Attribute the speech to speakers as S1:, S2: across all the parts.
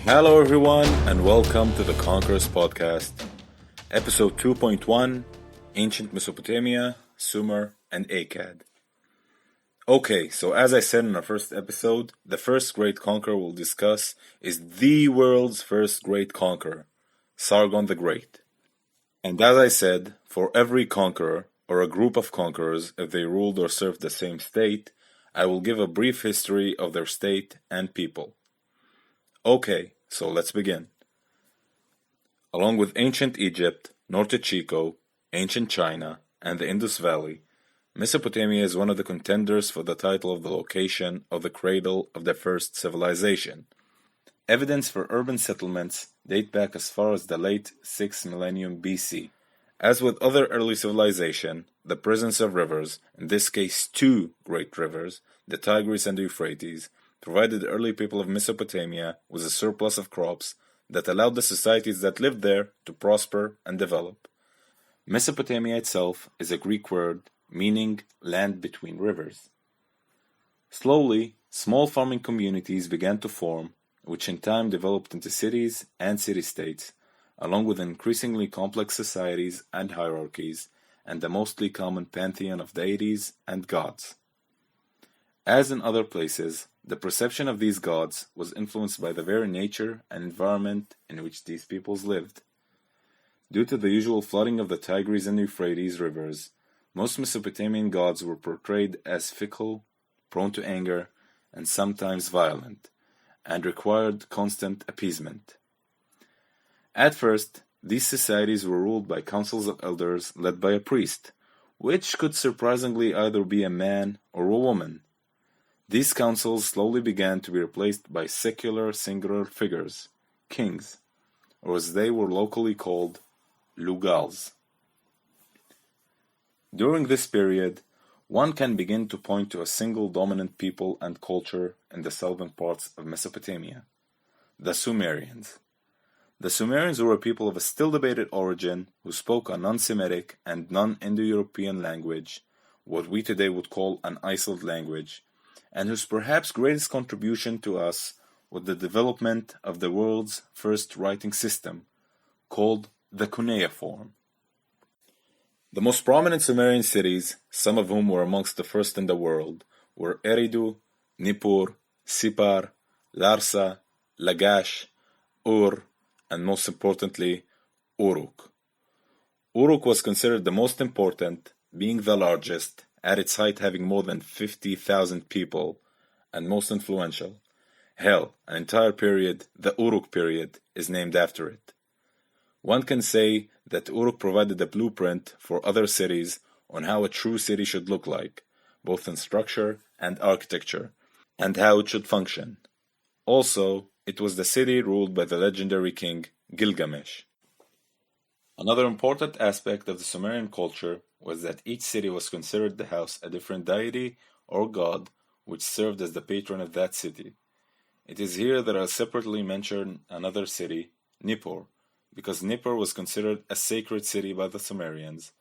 S1: Hello, everyone, and welcome to the Conquerors Podcast, Episode 2.1 Ancient Mesopotamia, Sumer, and Akkad. Okay, so as I said in our first episode, the first great conqueror we'll discuss is the world's first great conqueror, Sargon the Great. And as I said, for every conqueror, or a group of conquerors, if they ruled or served the same state, I will give a brief history of their state and people. Okay, so let's begin. Along with ancient Egypt, Norte Chico, ancient China, and the Indus Valley, Mesopotamia is one of the contenders for the title of the location of the cradle of the first civilization. Evidence for urban settlements date back as far as the late 6th millennium BC. As with other early civilization, the presence of rivers, in this case two great rivers, the Tigris and the Euphrates, provided the early people of Mesopotamia with a surplus of crops that allowed the societies that lived there to prosper and develop. Mesopotamia itself is a Greek word meaning land between rivers. Slowly, small farming communities began to form, which in time developed into cities and city-states, along with increasingly complex societies and hierarchies, and the mostly common pantheon of deities and gods. As in other places, the perception of these gods was influenced by the very nature and environment in which these peoples lived. Due to the usual flooding of the Tigris and Euphrates rivers, most Mesopotamian gods were portrayed as fickle, prone to anger, and sometimes violent, and required constant appeasement. At first, these societies were ruled by councils of elders led by a priest, which could surprisingly either be a man or a woman. These councils slowly began to be replaced by secular singular figures, kings, or as they were locally called, lugals. During this period, one can begin to point to a single dominant people and culture in the southern parts of Mesopotamia, the Sumerians. The Sumerians were a people of a still debated origin who spoke a non-Semitic and non-Indo-European language, what we today would call an isolated language, and whose perhaps greatest contribution to us was the development of the world's first writing system, called the cuneiform. The most prominent Sumerian cities, some of whom were amongst the first in the world, were Eridu, Nippur, Sipar, Larsa, Lagash, Ur, and most importantly, Uruk. Uruk was considered the most important, being the largest, at its height having more than 50,000 people, and most influential. Hell, an entire period, the Uruk period, is named after it. One can say that Uruk provided a blueprint for other cities on how a true city should look like, both in structure and architecture, and how it should function. Also, it was the city ruled by the legendary king Gilgamesh. Another important aspect of the Sumerian culture was that each city was considered to house a different deity or god which served as the patron of that city. It is here that I'll separately mention another city, Nippur, because Nippur was considered a sacred city by the Sumerians,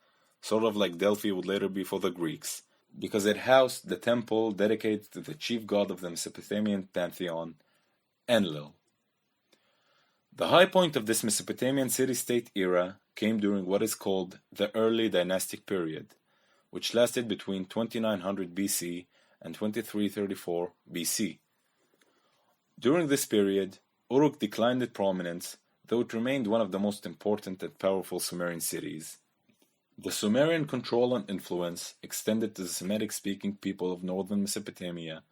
S1: sort of like Delphi would later be for the Greeks, because it housed the temple dedicated to the chief god of the Mesopotamian pantheon, Enlil. The high point of this Mesopotamian city-state era came during what is called the early Dynastic Period, which lasted between 2900 BC and 2334 BC. During this period, Uruk declined in prominence, though it remained one of the most important and powerful Sumerian cities. The Sumerian control and influence extended to the Semitic-speaking people of northern Mesopotamia,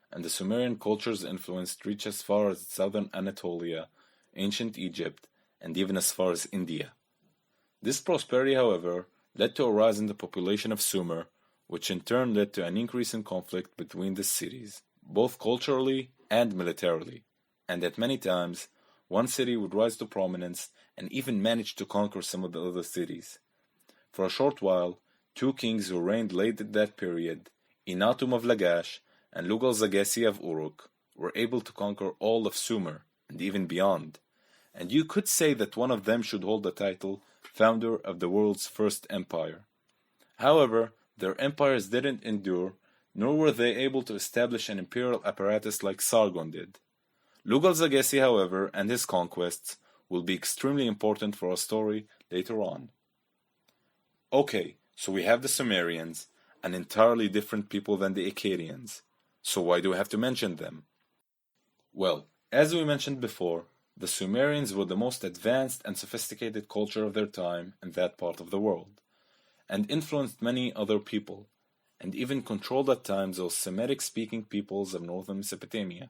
S1: and the Sumerian culture's influence reached as far as southern Anatolia, ancient Egypt, and even as far as India. This prosperity, however, led to a rise in the population of Sumer, which in turn led to an increase in conflict between the cities, both culturally and militarily, and at many times, one city would rise to prominence and even manage to conquer some of the other cities. For a short while, two kings who reigned late at that period, Inatum of Lagash and Lugal-Zagesi of Uruk, were able to conquer all of Sumer, and even beyond, and you could say that one of them should hold the title founder of the world's first empire. However, their empires didn't endure, nor were they able to establish an imperial apparatus like Sargon did. Lugal-Zaggisi, however, and his conquests will be extremely important for our story later on. Okay, so we have the Sumerians, an entirely different people than the Akkadians. So why do we have to mention them? Well, as we mentioned before, the Sumerians were the most advanced and sophisticated culture of their time in that part of the world, and influenced many other people, and even controlled at times those Semitic-speaking peoples of northern Mesopotamia.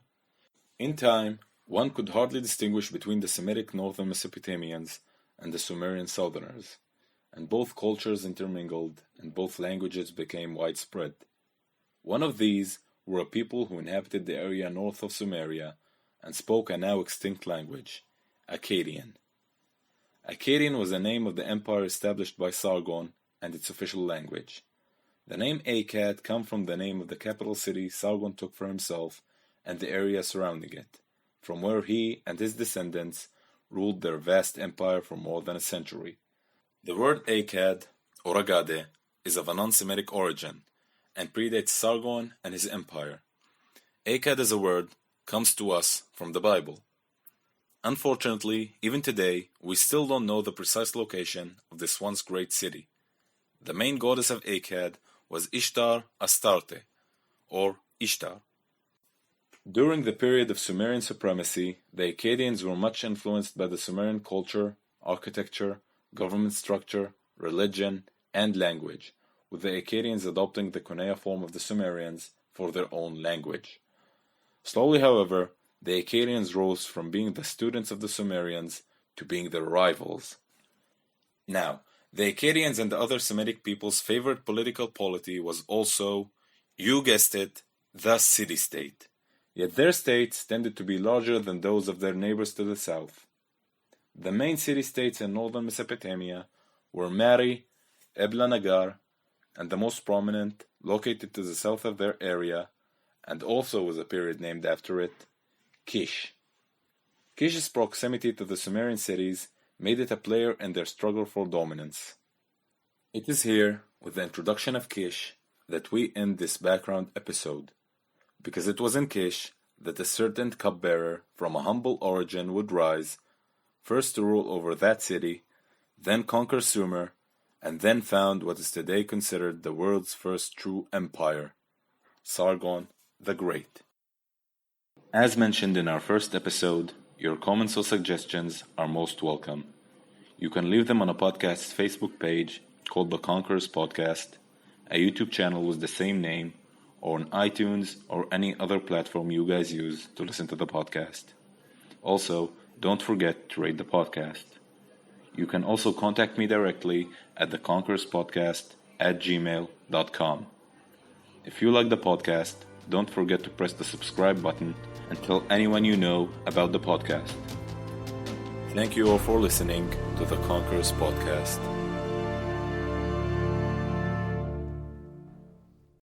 S1: In time, one could hardly distinguish between the Semitic northern Mesopotamians and the Sumerian southerners, and both cultures intermingled and both languages became widespread. One of these were a people who inhabited the area north of Sumeria and spoke a now extinct language, Akkadian. Akkadian was the name of the empire established by Sargon and its official language. The name Akkad comes from the name of the capital city Sargon took for himself and the area surrounding it, from where he and his descendants ruled their vast empire for more than a century. The word Akkad, or Agade, is of a non-Semitic origin, and predates Sargon and his empire. Akkad as a word comes to us from the Bible. Unfortunately, even today, we still don't know the precise location of this once great city. The main goddess of Akkad was Ishtar Astarte, or Ishtar. During the period of Sumerian supremacy, the Akkadians were much influenced by the Sumerian culture, architecture, government structure, religion, and language, with the Akkadians adopting the cuneiform of the Sumerians for their own language. Slowly, however, the Akkadians rose from being the students of the Sumerians to being their rivals. Now, the Akkadians and the other Semitic peoples' favorite political polity was also, you guessed it, the city-state. Yet their states tended to be larger than those of their neighbors to the south. The main city-states in northern Mesopotamia were Mari, Ebla Nagar, and the most prominent, located to the south of their area, and also with a period named after it, Kish. Kish's proximity to the Sumerian cities made it a player in their struggle for dominance. It is here, with the introduction of Kish, that we end this background episode, because it was in Kish that a certain cupbearer from a humble origin would rise, first to rule over that city, then conquer Sumer, and then found what is today considered the world's first true empire, Sargon the Great. As mentioned in our first episode, your comments or suggestions are most welcome. You can leave them on a podcast's Facebook page called The Conquerors Podcast, a YouTube channel with the same name, or on iTunes or any other platform you guys use to listen to the podcast. Also, don't forget to rate the podcast. You can also contact me directly at theconquerorspodcast@gmail.com. If you like the podcast, don't forget to press the subscribe button and tell anyone you know about the podcast. Thank you all for listening to the Conquerors Podcast.